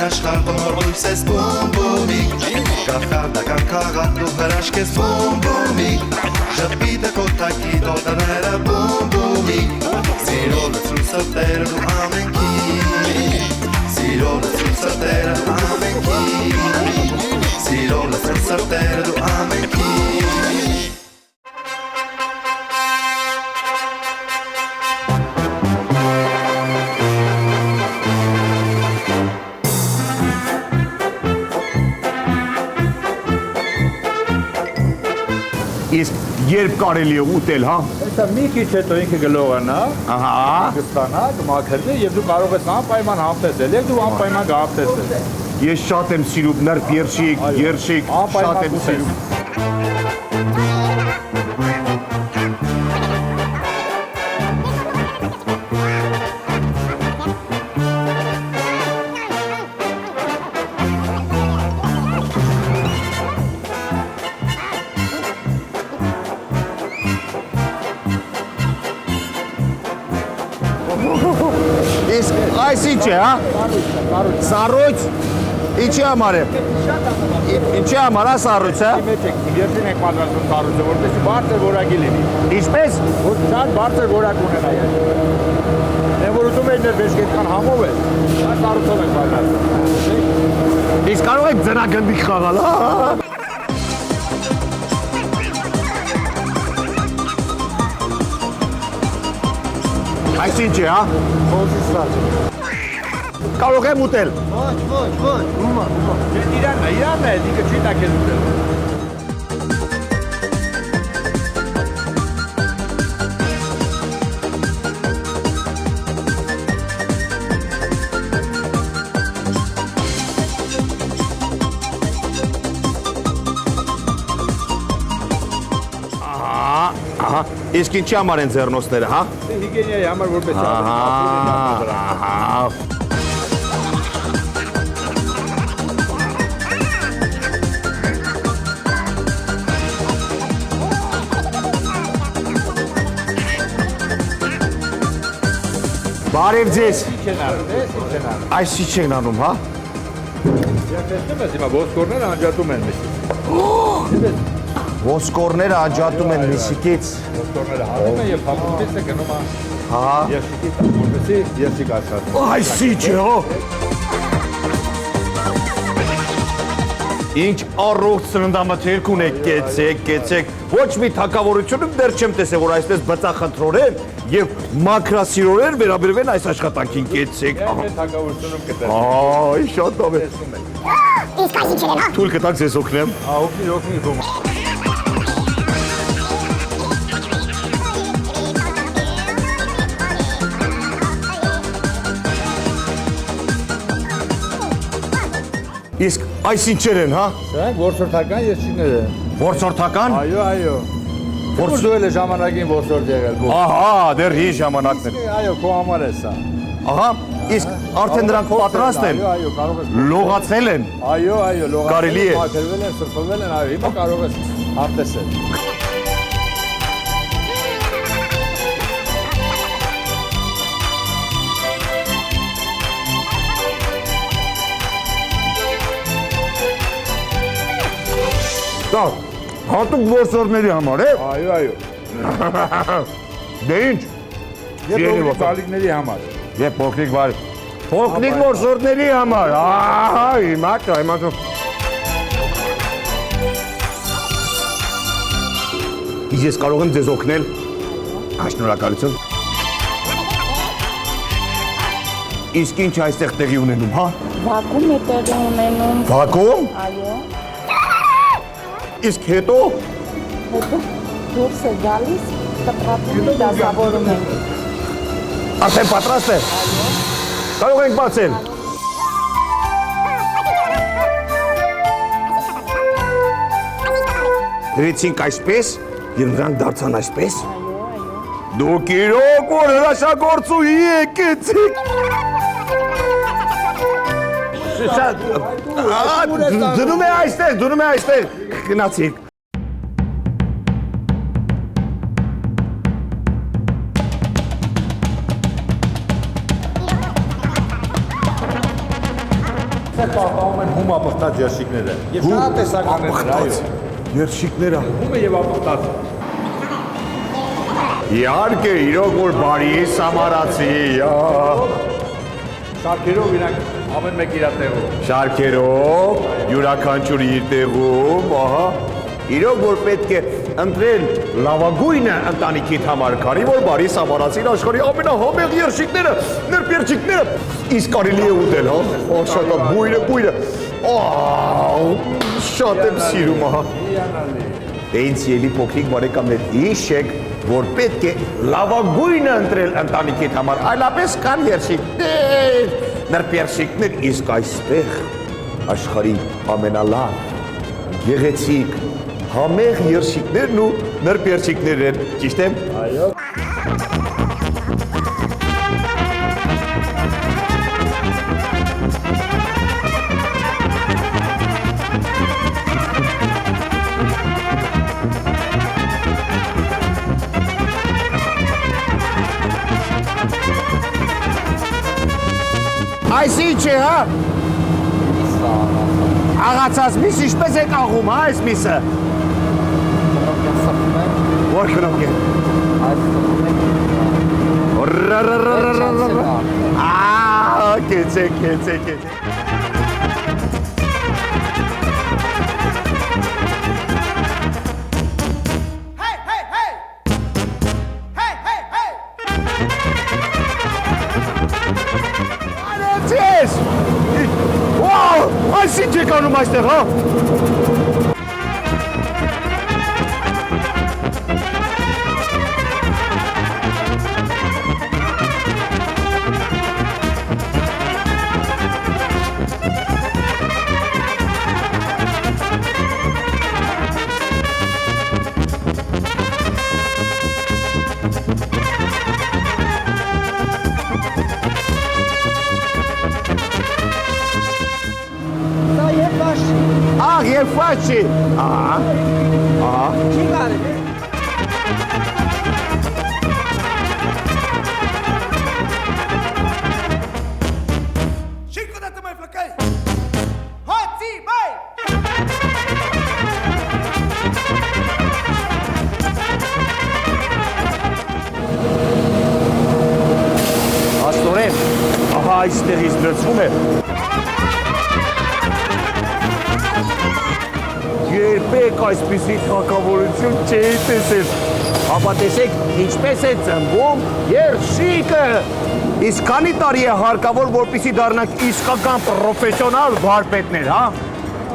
աշխարհ բոլոր լույս ես բումբումի Կախարդական քաղաք դու հրաշք ես բումբումի Ժպիտը կոթակի դոտաները բումբումի Սիրո լցրու սրտերը դու ամենքի Սիրո լցրու սրտերը դու ամենքի Սիրո լցրու սրտերը դու ամենքի Իսկ երբ կարելի է ուտել, հա? Դա մի քիչ հետո ինքը գլողանա, Ահա, կստանա, կմաքրվի եւ դու կարող ես անպայման համտեսել, եւ դու անպայման կհամտեսես։ ես շատ եմ սիրում նրբ երշիկ, երշիկ, շատ եմ սիրում։ Իսկ այս ինչ է, հա? Սառույց։ Ինչի համար է։ Ինչի համար է սառույցը։ Մեջ եք, երբին եք պատրաստում կառույցը, որտեղ բարձր որակի լինի։ Ինչպես։ Որ շատ բարձր որակ ունենա։ Դե որ ուտում եք ներվեշ այդքան համով է, դա կառույցով եք պատրաստում։ Իսկ կարող եք ձնագնդիկ խաղալ, հա։ Այս ինչ է, հա։ Խոզի Կարող եմ ուտել։ Ոչ, ումա։ Իրանն է, դիկը չի տակել ուտել։ Ահա, իսկ ինչի համար են ձեռնոցները, հա։ Հիգիենայի համար որպես Ահա։ Բարև ձեզ։ Այս ինչ են անում, հա։ Տեսնում ես հիմա ոսկորները անջատում են միսից։ Ոսկորները անջատում են միսիկից։ Ոսկորները հանում են եւ փափուկից է գնում Հա։ երշիկի տակ, որպեսզի երշիկ ասած։ Այս ինչ է, հո։ Ինչ առողջ սննդամթերք ունեք, կեցեք։ Ոչ մի թակավորությունում դեռ չեմ տեսել, որ այսպես բծախնդրորեն եւ մակրասիրորեն վերաբերվեն այս աշխատանքին, կեցեք։ Այդ թակավորությունում կտեսնեք։ Այ, շատ լավ է։ Իսկ այս ինչ են, հա։ Թույլ կտակ ձեզ օգնեմ։ Օգնի գոմ։ Իսկ այս ինչեր են, հա։ Սրանք որսորդական երշիկներ են։ Որսորդական։ Այո։ Որս դու էլ ժամանակին որսորդ եղել։ Ահա, դեռ հի ժամանակներ։ Այո, քո համար է սա։ Ահա, իսկ արդեն դրանք պատրաստ են։ Այո, կարող ես։ Լողացել են։ Այո, լողացել Կարելի է։ մաքրվել են, սրբվել են, այո, հիմա կարող ես համտեսել։ Դա հատուկ որսորդների համար է։ Այո։ Դե ինչ։ Եվ բալիկների համար։ Եվ փոքրիկ բար։ Փոքրիկ որսորդների համար։ Ահա, հիմա։ Ես կարող եմ ձեզ օգնել։ Շնորհակալություն։ Իսկ ինչ այստեղ տեղի ունենում, հա։ Վակուում է տեղի ունենում։ Վակուում։ Այո։ Իսկ հետո Հետո դուրս է գալիս, կտրատում է դասավորում ենք։ արդեն պատրաստ է։ Կարող ենք բացել։ Դրեցինք այսպես եւ նրանք դարձան այսպես։ Դուք իրոք որ հրաշագործուհի եք, եցեք։ Դնում է այստեղ, գնացիք։ պահպանում են հում ապխտած երշիկները։ Եվ շատ տեսականներ են, այո։ Երշիկները։ Հումը եւ ապխտածը։ Իհարկե, իրոք որ բարի է սամարացի, Շարքերով իրանք ամեն մեկ իր տեղում։ շարքերով, յուրաքանչյուրը իր տեղում, ահա։ Իրոք որ պետք է ընտրել լավագույնը ընտանիքիդ համար, քանի որ բարի սամարացին աշխարհի ամենահամեղ երշիկները, նրբ երշիկները, իսկ կարելի է ուտել, հա։ Շատ բույրը։ Շատ եմ սիրում, ահա։ Դե ինձ ելի փոքրիկ բարեկամներ, հիշեք, որ պետք է լավագույնը ընտրել ընտանիքիդ համար, այլապես կան երշիկներ, նրբ երշիկներ, իսկ այստեղ աշխարհի ամենալավ, գեղեցիկ, համեղ երշիկներն ու նրբ երշիկներն են, ճիշտ եմ։ Այո։ Այս ինչ է, հա։ Աղացած միս ինչպես եք աղում, հա, այս միսը։ Որ խնոք է։ Կեցեք։ Արեցես։ Վաու, այս ինչ եք անում այստեղ, հա։ Ահ, եւ ֆաչի։ Ահա։ Չի կարելի։ Աստորեն, ահա այստեղից լցվում է։ Երբեք այսպիսի թագավորություն չէի տեսել։ Ապա տեսեք, ինչպես է ծնվում երշիկը։ Իսկ քանի տարի է հարկավոր, որպեսզի դառնանք իսկական պրոֆեսիոնալ վարպետներ, հա։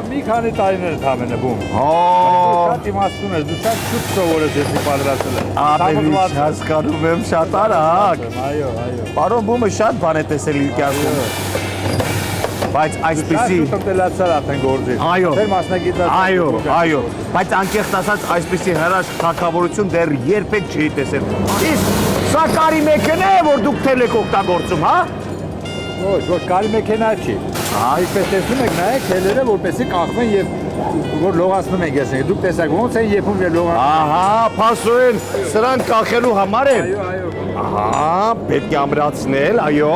Մի քանի տարիներ ընդամենը բում։ Շատ իմաստուն ես, դու շատ շուտ սովորես եսի պատրաստել ես։ Ապերիչ հասկանում եմ, շատ արագ։ Այո։ Պարոն Բումը շատ բան է տեսել իր կյանքում։ Բայց այսպիսի Շատ տնտելացար արդեն գործից։ Այո։ Ձեր մասնագիտացած։ Այո, բայց անկեղծ ասած այսպիսի հրաշք թագավորություն դեռ երբեք չի տեսել։ Իսկ սա կարի մեքենա է, որ դուք թել եք օգտագործում, հա։ Ոչ, ոչ կարի մեքենա չի։ Այսպես տեսնում եք, նայեք թելերը, որպեսզի կախվեն եւ որ լողացնում են ես։ Դուք տեսեք ոնց են եփում եւ լողանում։ Ահա, փասոեն, սրանք կախելու համար են։ Այո։ Ահա, պետք է ամրացնել, այո։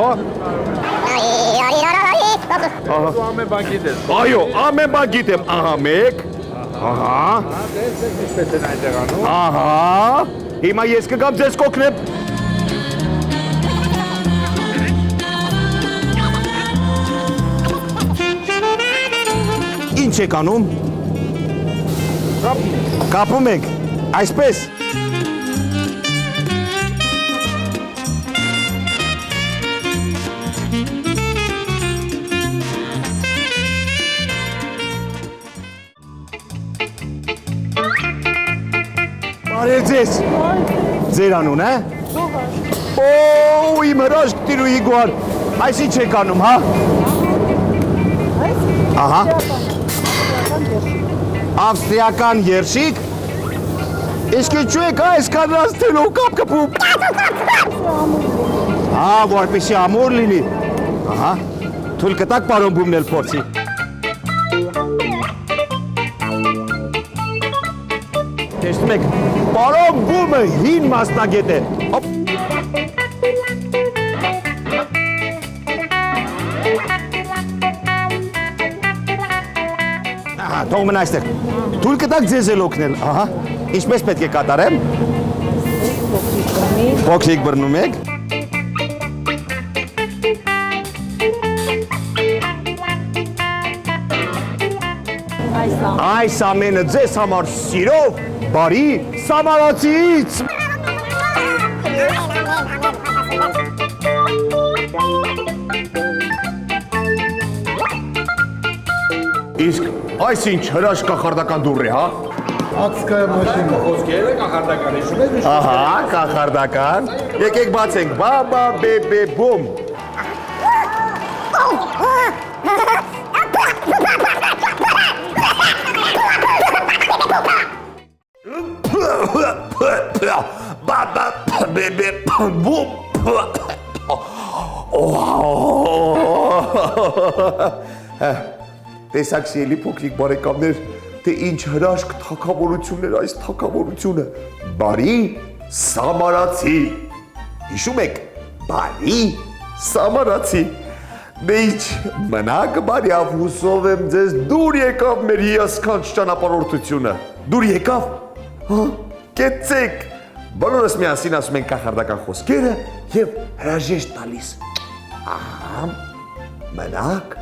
Դու ամեն բան գիտես։ Այո, ամեն բան գիտեմ, ահա մեկ։ Ահա, Տեսեք ինչպես են այնտեղ անում։ ահա։ Հիմա ես կգամ ձեզ կօգնեմ։ Ինչ եք անում։ Կապում եք, այսպես։ Բարև ձեզ։ Ձեր անուն, է։ Օ, իմ հրաշք տիրուհի գոհար։ Այս ինչ եք անում, հա։ Ահա։ Ավստրիական երշիկ։ Իսկ ինչու եք այսքան ռաստելով կապ կպում։ Որպեսզի ամուր լինի։ Ահա։ Թույլ կտաք պարոն Բումն էլ փորձի։ Տեսնում եք, պարոն Բումը հին մասնագետ է։ թող մնա այստեղ։ Թույլ կտաք ձեզ էլ օգնել, ահա։ Ինչպես պետք է կատարեմ։ Փոքրիկ բռնում եք։ Այս ամենը ձեզ համար սիրով, բարի Սամարացից։ Իսկ այս ինչ հրաշք կախարդական դուռ է, հա։ Ածկայ մաշինա։ Խոսքերը կախարդական է, շուտ է։ Ահա, կախարդական։ Եկեք բացենք, բաբա բեբե բում։ Բաբա բեբե բում։ Տեսակ սիրելի փոքրիկ բարեկամներ, թե ինչ հրաշք թագավորություններ այս թագավորությունը։ Բարի Սամարացի։ Հիշում եք, բարի Սամարացի։ Դե ինչ, մնաք բարյավ, հուսով եմ ձեզ դուր եկավ մեր հիասքանչ ճանապարհորդությունը։ Դուր եկավ։ Հա, կեցեք։ Բոլորս միասին ասում ենք կախարդական խոսքերը եւ հրաժեշտ տալիս։ Ահա, մնաք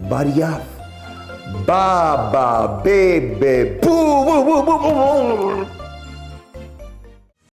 բարյավ։ Baba, baby, boo, boo, boo, boo, boo.